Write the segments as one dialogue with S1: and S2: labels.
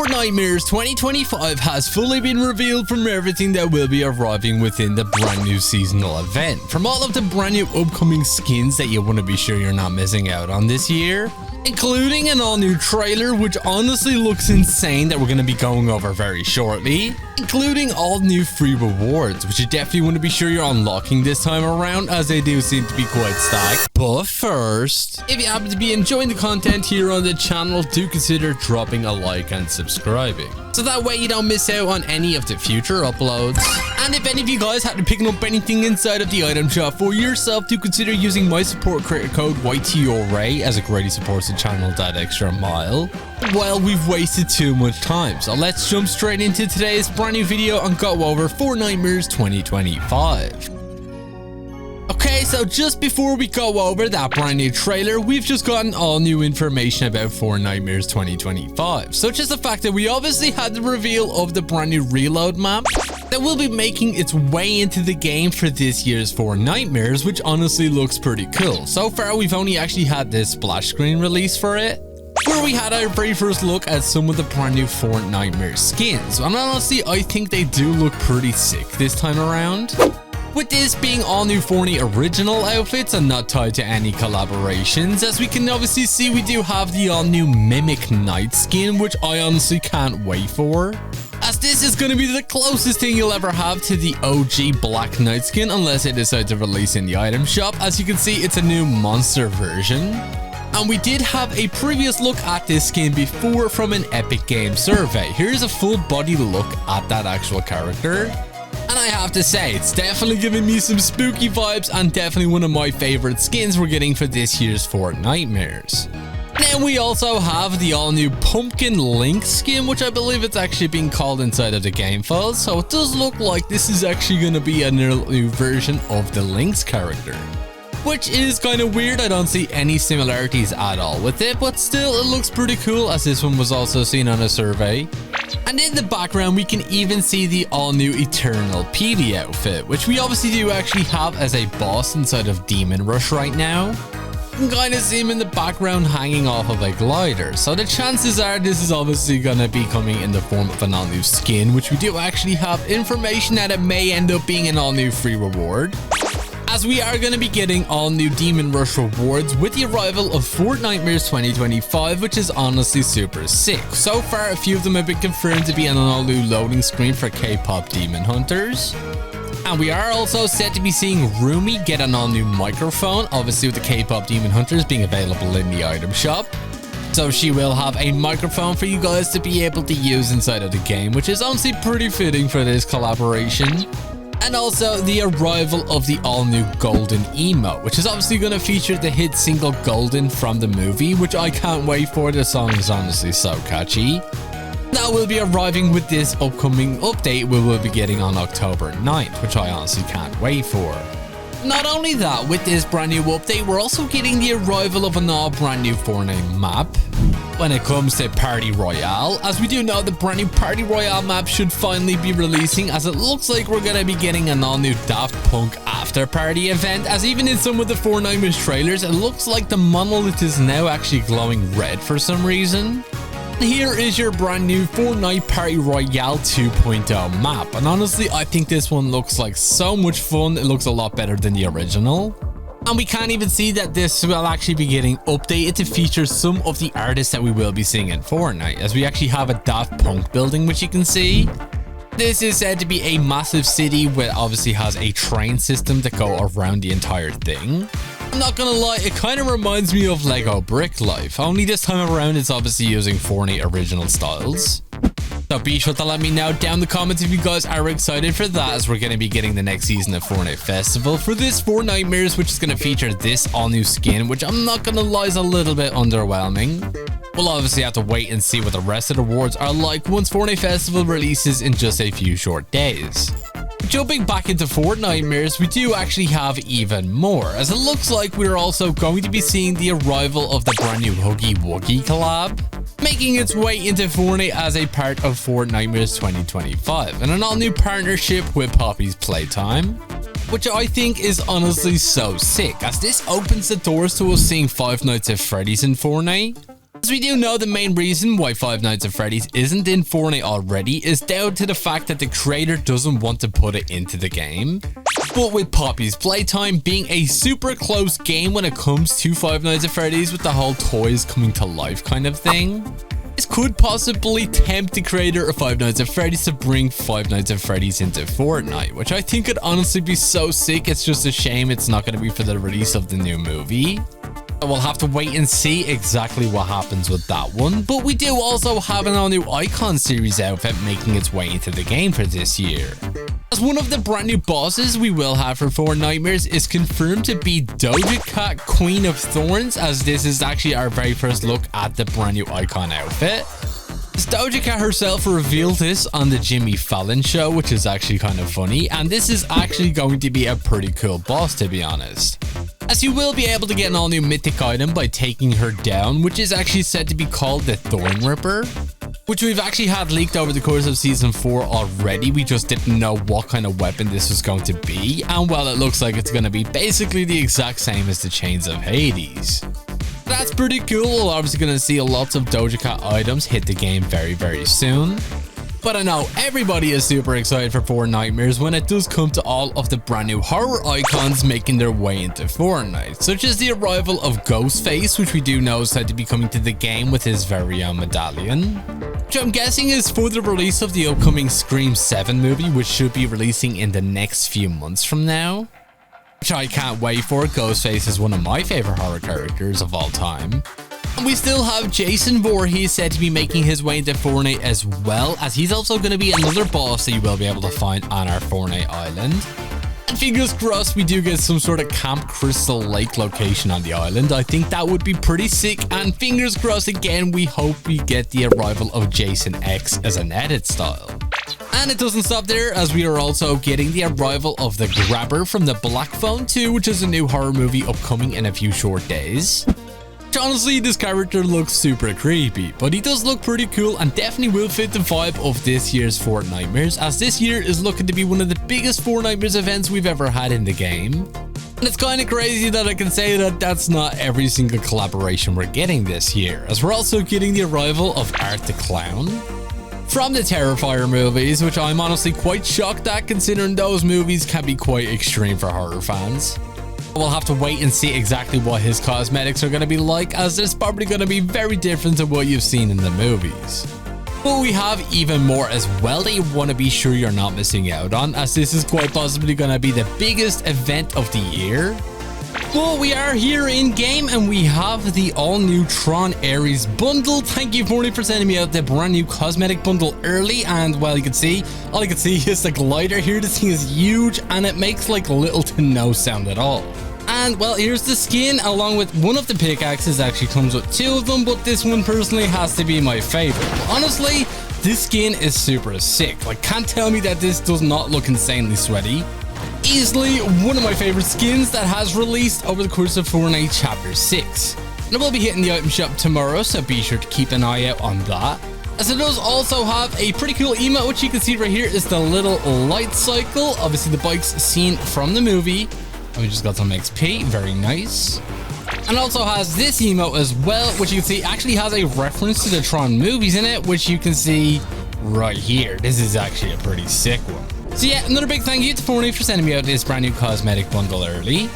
S1: Fortnitemares 2025 has fully been revealed from everything that will be arriving within the brand new seasonal event. From all of the brand new upcoming skins that you want to be sure you're not missing out on this year, including an all-new trailer, which honestly looks insane, that we're going to be going over very shortly, including all new free rewards, which you definitely want to be sure you're unlocking this time around, as they do seem to be quite stacked. But first, if you happen to be enjoying the content here on the channel, do consider dropping a like and subscribing, so that way you don't miss out on any of the future uploads. And if any of you guys happen to picking up anything inside of the item shop for yourself, do consider using my support creator code YTORAY, as it greatly supports the channel that extra mile. Well, we've wasted too much time, so let's jump straight into today's brand new video and go over Fortnitemares 2025. Okay, so just before we go over that brand new trailer, we've just gotten all new information about Fortnitemares 2025, such as the fact that we obviously had the reveal of the brand new reload map that will be making its way into the game for this year's Fortnitemares, which honestly looks pretty cool. So far, we've only actually had this splash screen release for it, where we had our very first look at some of the brand new Fortnitemares skins. And honestly, I think they do look pretty sick this time around, with this being all new Fortnite original outfits and not tied to any collaborations. As we can obviously see, we do have the all new Mimic Knight skin, which I honestly can't wait for, as this is going to be the closest thing you'll ever have to the OG Black Knight skin, unless they decide to release in the item shop. As you can see, it's a new monster version. And we did have a previous look at this skin before from an Epic Games survey. Here's a full body look at that actual character. And I have to say, it's definitely giving me some spooky vibes, and definitely one of my favorite skins we're getting for this year's Fortnitemares. Then we also have the all-new Pumpkin Link skin, which I believe it's actually being called inside of the game files. So it does look like this is actually going to be a new version of the Link's character, which is kind of weird. I don't see any similarities at all with it, but still it looks pretty cool, as this one was also seen on a survey. And in the background, we can even see the all-new Eternal PD outfit, which we obviously do actually have as a boss inside of Demon Rush right now. You can kind of see him in the background hanging off of a glider, so the chances are this is obviously going to be coming in the form of an all-new skin, which we do actually have information that it may end up being an all-new free reward, as we are going to be getting all new Demon Rush rewards with the arrival of Fortnitemares 2025, which is honestly super sick. So far, a few of them have been confirmed to be on an all new loading screen for K-pop demon hunters. And we are also set to be seeing Rumi get an all new microphone, obviously with the K-pop demon hunters being available in the item shop. So she will have a microphone for you guys to be able to use inside of the game, which is honestly pretty fitting for this collaboration. And also the arrival of the all-new Golden emote, which is obviously going to feature the hit single Golden from the movie, which I can't wait for. The song is honestly so catchy. That will be arriving with this upcoming update we will be getting on October 9th, which I honestly can't wait for. Not only that, with this brand new update, we're also getting the arrival of an all brand new Fortnite map when it comes to Party Royale, as we do know the brand new Party Royale map should finally be releasing, as it looks like we're going to be getting an all new Daft Punk after party event, as even in some of the Fortnitemares trailers, it looks like the monolith is now actually glowing red for some reason. Here is your brand new Fortnite Party Royale 2.0 map, and honestly I think this one looks like so much fun. It looks a lot better than the original. And we can't even see that this will actually be getting updated to feature some of the artists that we will be seeing in Fortnite, as we actually have a Daft Punk building, which you can see. This is said to be a massive city, which obviously has a train system that go around the entire thing. I'm not gonna lie, it kind of reminds me of Lego Brick Life, only this time around it's obviously using Fortnite original styles. So be sure to let me know down in the comments if you guys are excited for that, as we're going to be getting the next season of Fortnite Festival for this Fortnitemares, which is going to feature this all new skin, which I'm not going to lie is a little bit underwhelming. We'll obviously have to wait and see what the rest of the awards are like once Fortnite Festival releases in just a few short days. Jumping back into Fortnitemares, we do actually have even more, as it looks like we're also going to be seeing the arrival of the brand new Huggy Wuggy collab, making its way into Fortnite as a part of Fortnitemares 2025, and an all-new partnership with Poppy's Playtime, which I think is honestly so sick, as this opens the doors to us seeing Five Nights at Freddy's in Fortnite. As we do know, the main reason why Five Nights at Freddy's isn't in Fortnite already is down to the fact that the creator doesn't want to put it into the game. But with Poppy's Playtime being a super close game when it comes to Five Nights at Freddy's with the whole toys coming to life kind of thing, this could possibly tempt the creator of Five Nights at Freddy's to bring Five Nights at Freddy's into Fortnite, which I think could honestly be so sick. It's just a shame it's not going to be for the release of the new movie. We'll have to wait and see exactly what happens with that one. But we do also have an all-new Icon series outfit making its way into the game for this year. As one of the brand new bosses we will have for Fortnitemares is confirmed to be Doja Cat Queen of Thorns, as this is actually our very first look at the brand new Icon outfit. Doja Cat herself revealed this on the Jimmy Fallon show, which is actually kind of funny, and this is actually going to be a pretty cool boss, to be honest. As you will be able to get an all new mythic item by taking her down, which is actually said to be called the Thorn Ripper, which we've actually had leaked over the course of Season 4 already. We just didn't know what kind of weapon this was going to be, and well, it looks like it's going to be basically the exact same as the Chains of Hades. That's pretty cool. We're obviously going to see lots of Doja Cat items hit the game very soon. But I know everybody is super excited for Fortnitemares when it does come to all of the brand new horror icons making their way into Fortnite, such as the arrival of Ghostface, which we do know is said to be coming to the game with his very own medallion, which I'm guessing is for the release of the upcoming Scream 7 movie, which should be releasing in the next few months from now, which I can't wait for. Ghostface is one of my favorite horror characters of all time. And we still have Jason Voorhees said to be making his way into Fortnite, as well as he's also going to be another boss that you will be able to find on our Fortnite island. And fingers crossed we do get some sort of Camp Crystal Lake location on the island. I think that would be pretty sick, and fingers crossed again, we hope we get the arrival of Jason X as an edit style. And it doesn't stop there, as we are also getting the arrival of the Grabber from the Black Phone 2, which is a new horror movie upcoming in a few short days. Honestly, this character looks super creepy, but he does look pretty cool and definitely will fit the vibe of this year's Fortnitemares, as this year is looking to be one of the biggest Fortnitemares events we've ever had in the game. And it's kind of crazy that I can say that that's not every single collaboration we're getting this year, as we're also getting the arrival of Art the Clown from the Terrifier movies, which I'm honestly quite shocked at, considering those movies can be quite extreme for horror fans. We'll have to wait and see exactly what his cosmetics are going to be like, as it's probably going to be very different to what you've seen in the movies. But we have even more as well that you want to be sure you're not missing out on, as this is quite possibly going to be the biggest event of the year. But we are here in game, and we have the all new Tron Ares bundle. Thank you Fortnite for sending me out the brand new cosmetic bundle early, and well, you can see, all you can see is the glider here. This thing is huge and it makes like little to no sound at all. And well, here's the skin along with one of the pickaxes. Actually comes with two of them, but this one personally has to be my favorite. Honestly, this skin is super sick. Like, can't tell me that this does not look insanely sweaty. Easily one of my favorite skins that has released over the course of Fortnite Chapter 6. And I will be hitting the item shop tomorrow, so be sure to keep an eye out on that. As it does also have a pretty cool emote, which you can see right here is the little light cycle. Obviously the bike's seen from the movie. And we just got some XP, very nice. And also has this emote as well, which you can see actually has a reference to the Tron movies in it, which you can see right here. This is actually a pretty sick one. So yeah, another big thank you to Fortnite for sending me out this brand new cosmetic bundle early.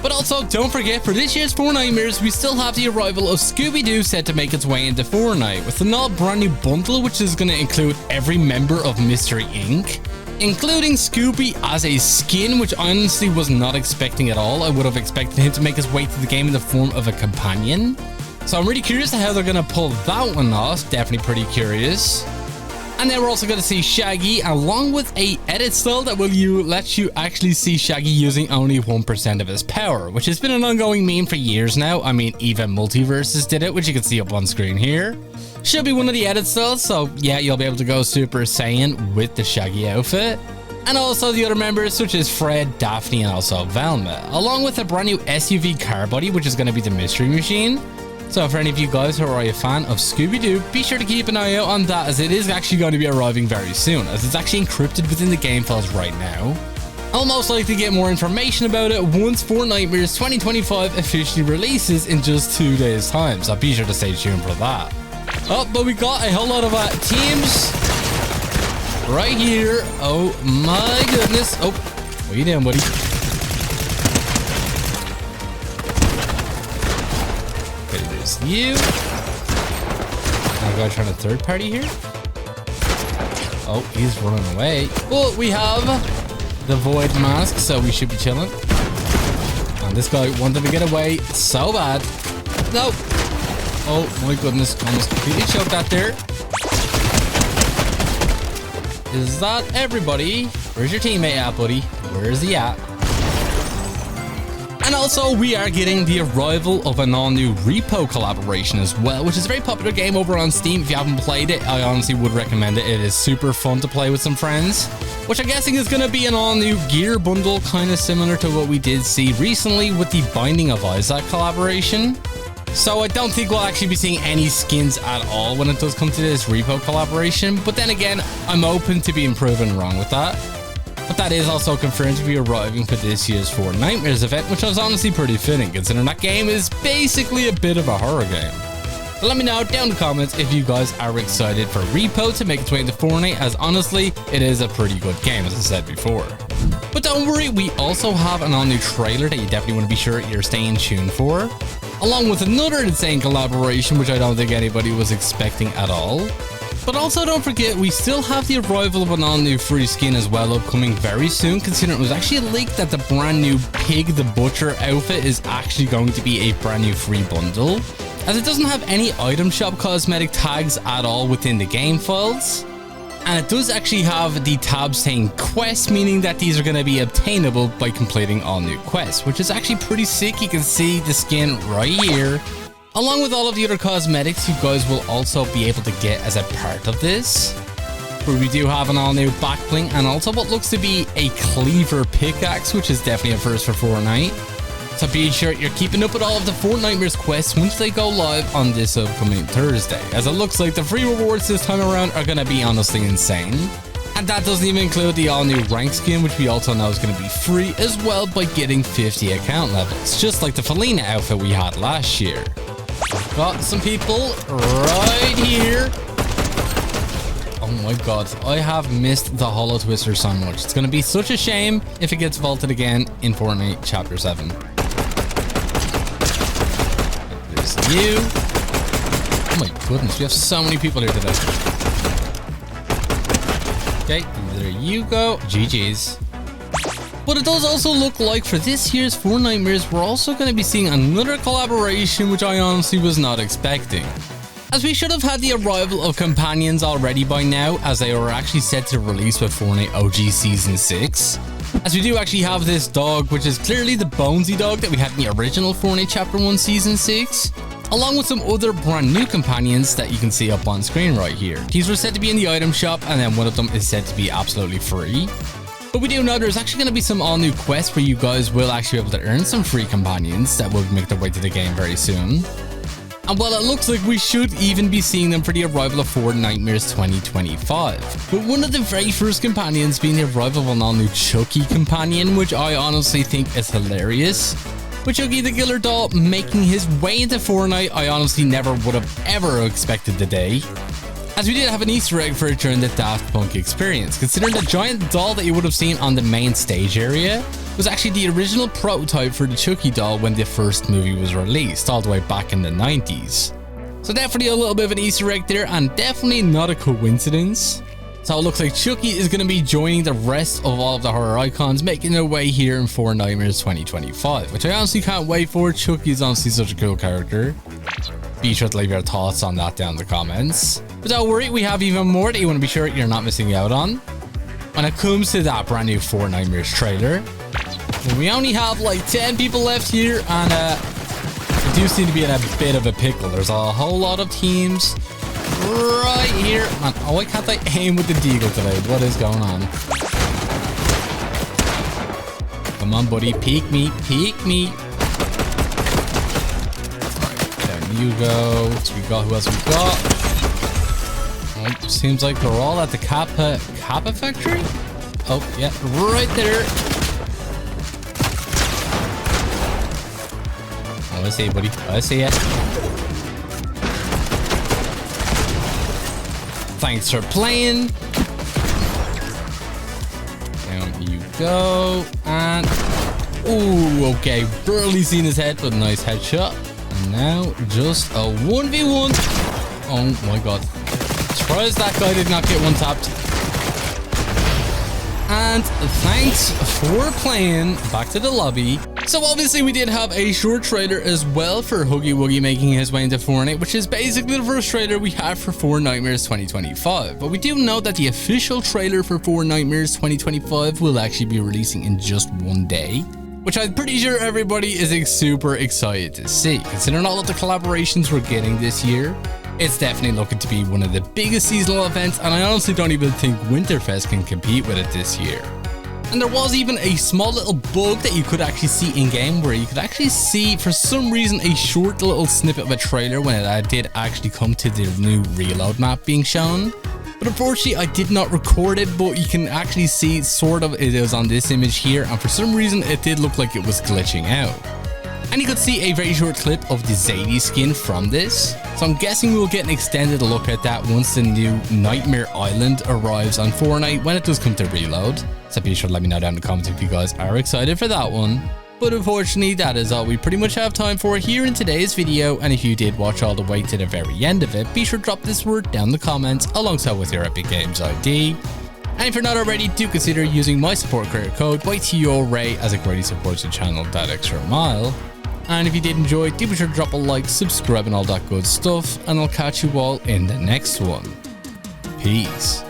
S1: But also, don't forget, for this year's Fortnitemares, we still have the arrival of Scooby-Doo set to make its way into Fortnite, with an all brand new bundle, which is going to include every member of Mystery Inc., including Scooby as a skin, which I honestly was not expecting at all. I would have expected him to make his way to the game in the form of a companion. So I'm really curious to how they're going to pull that one off. Definitely pretty curious. And then we're also going to see Shaggy, along with a edit style that will let you actually see Shaggy using only 1% of his power, which has been an ongoing meme for years now. I mean, even Multiverses did it, which you can see up on screen here. Should be one of the edit styles, so yeah, you'll be able to go Super Saiyan with the Shaggy outfit. And also the other members such as Fred, Daphne, and also Velma, along with a brand new SUV car body, which is going to be the Mystery Machine. So for any of you guys who are a fan of Scooby-Doo, be sure to keep an eye out on that, as it is actually going to be arriving very soon, as it's actually encrypted within the game files right now. I'll most likely get more information about it once Fortnitemares 2025 officially releases in just 2 days time, so be sure to stay tuned for that. Oh, but we got a whole lot of teams right here. Oh my goodness. Oh, what are you doing, buddy? Okay, there's you. I gotta try a third party here. Oh, he's running away. Well, we have the void mask, so we should be chilling. And this guy wanted to get away so bad. Nope. Oh my goodness, almost completely choked that there. Is that everybody? Where's your teammate at, buddy? Where is he at? And also, we are getting the arrival of an all-new Repo collaboration as well, which is a very popular game over on Steam. If you haven't played it, I honestly would recommend it. It is super fun to play with some friends, which I'm guessing is going to be an all-new gear bundle, kind of similar to what we did see recently with the Binding of Isaac collaboration. So I don't think we'll actually be seeing any skins at all when it does come to this Repo collaboration. But then again, I'm open to being proven wrong with that. But that is also confirmed to be arriving for this year's Fortnitemares event, which was honestly pretty fitting, considering that game is basically a bit of a horror game. So let me know down in the comments if you guys are excited for Repo to make its way into Fortnite, as honestly, it is a pretty good game, as I said before. But don't worry, we also have an all-new trailer that you definitely want to be sure you're staying tuned for, along with another insane collaboration, which I don't think anybody was expecting at all. But also don't forget, we still have the arrival of an all-new free skin as well upcoming very soon, considering it was actually leaked that the brand new Pig the Butcher outfit is actually going to be a brand new free bundle, as it doesn't have any item shop cosmetic tags at all within the game files. And it does actually have the tab saying quests, meaning that these are going to be obtainable by completing all new quests, which is actually pretty sick. You can see the skin right here, along with all of the other cosmetics you guys will also be able to get as a part of this. But we do have an all new back bling and also what looks to be a cleaver pickaxe, which is definitely a first for Fortnite. So be sure you're keeping up with all of the Fortnitemares quests once they go live on this upcoming Thursday, as it looks like the free rewards this time around are going to be honestly insane. And that doesn't even include the all new rank skin, which we also know is going to be free as well by getting 50 account levels, just like the Felina outfit we had last year. We've got some people right here. Oh my god, I have missed the Hollow Twister so much. It's going to be such a shame if it gets vaulted again in Fortnite Chapter 7. There's you. Oh my goodness, we have so many people here today. Okay, there you go. GG's. But it does also look like for this year's Fortnitemares, we're also going to be seeing another collaboration, which I honestly was not expecting, as we should have had the arrival of companions already by now, as they were actually set to release with Fortnite OG Season 6. As we do actually have this dog, which is clearly the Bonesy dog that we had in the original Fortnite Chapter 1 Season 6, along with some other brand new companions that you can see up on screen right here. These were said to be in the item shop, and then one of them is said to be absolutely free. But we do know there's actually going to be some all new quests where you guys will actually be able to earn some free companions that will make their way to the game very soon. And well, it looks like we should even be seeing them for the arrival of Fortnitemares 2025. But one of the very first companions being the arrival of an all new Chucky companion, which I honestly think is hilarious. With Chucky the Killer Doll making his way into Fortnite, I honestly never would have ever expected the day, as we did have an Easter egg for it during the Daft Punk experience, considering the giant doll that you would have seen on the main stage area was actually the original prototype for the Chucky doll when the first movie was released, all the way back in the 90s. So definitely a little bit of an Easter egg there, and definitely not a coincidence. So it looks like Chucky is going to be joining the rest of all of the horror icons making their way here in Fortnitemares 2025, which I honestly can't wait for. Chucky is honestly such a cool character. Be sure to leave your thoughts on that down in the comments. But don't worry, we have even more that you want to be sure you're not missing out on when it comes to that brand new Fortnitemares trailer. And we only have like 10 people left here, and we do seem to be in a bit of a pickle. There's a whole lot of teams right here. Man, why can't I aim with the deagle today? What is going on? Come on, buddy. Peek me. Peek me. There you go. So we got, who else we got? Oh, seems like they're all at the Kappa factory. Oh, yeah, right there. I see you, buddy. I see ya. Thanks for playing. Down you go. And... ooh, okay. Barely seen his head, but nice headshot. And now just a 1v1. Oh my god. Surprised that guy did not get one tapped. And thanks for playing. Back to the lobby. So obviously we did have a short trailer as well for Huggy Wuggy making his way into Fortnite, which is basically the first trailer we have for Fortnitemares 2025. But we do know that the official trailer for Fortnitemares 2025 will actually be releasing in just one day, which I'm pretty sure everybody is super excited to see. Considering all of the collaborations we're getting this year, it's definitely looking to be one of the biggest seasonal events, and I honestly don't even think Winterfest can compete with it this year. And there was even a small little bug that you could actually see in-game, where you could actually see, for some reason, a short little snippet of a trailer when it did actually come to the new reload map being shown. But unfortunately, I did not record it, but you can actually see sort of it is on this image here, and for some reason, it did look like it was glitching out. And you could see a very short clip of the Zadie skin from this. So I'm guessing we'll get an extended look at that once the new Nightmare Island arrives on Fortnite when it does come to reload. So be sure to let me know down in the comments if you guys are excited for that one. But unfortunately, that is all we pretty much have time for here in today's video. And if you did watch all the way to the very end of it, be sure to drop this word down in the comments alongside with your Epic Games ID. And if you're not already, do consider using my support creator code YTORAY as it greatly supports the channel that extra mile. And if you did enjoy, do be sure to drop a like, subscribe and all that good stuff. And I'll catch you all in the next one. Peace.